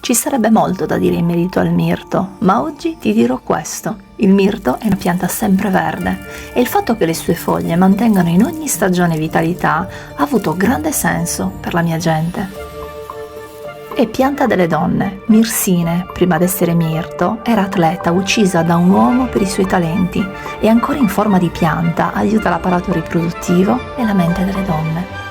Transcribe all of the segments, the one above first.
Ci sarebbe molto da dire in merito al mirto, ma oggi ti dirò questo. Il mirto è una pianta sempreverde e il fatto che le sue foglie mantengano in ogni stagione vitalità ha avuto grande senso per la mia gente. È pianta delle donne. Mirsine, prima d'essere mirto, era atleta uccisa da un uomo per i suoi talenti e ancora in forma di pianta aiuta l'apparato riproduttivo e la mente delle donne.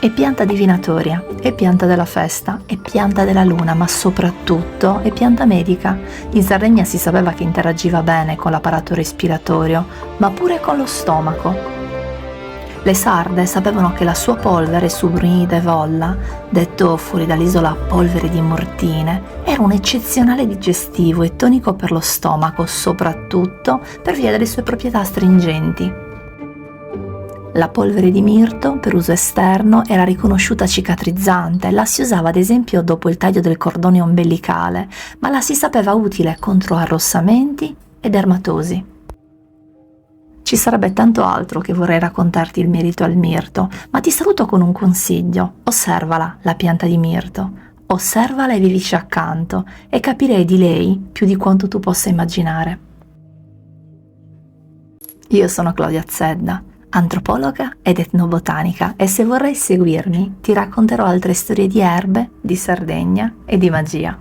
È pianta divinatoria, è pianta della festa, è pianta della luna, ma soprattutto è pianta medica. In Sardegna si sapeva che interagiva bene con l'apparato respiratorio, ma pure con lo stomaco. Le sarde sapevano che la sua polvere su Brunide Volla, detto fuori dall'isola polvere di Mortine, era un eccezionale digestivo e tonico per lo stomaco, soprattutto per via delle sue proprietà astringenti. La polvere di mirto, per uso esterno, era riconosciuta cicatrizzante, la si usava ad esempio dopo il taglio del cordone ombelicale, ma la si sapeva utile contro arrossamenti e dermatosi. Ci sarebbe tanto altro che vorrei raccontarti in merito al mirto, ma ti saluto con un consiglio. Osservala, la pianta di mirto. Osservala e vivici accanto e capirei di lei più di quanto tu possa immaginare. Io sono Claudia Zedda, antropologa ed etnobotanica, e se vorrai seguirmi ti racconterò altre storie di erbe, di Sardegna e di magia.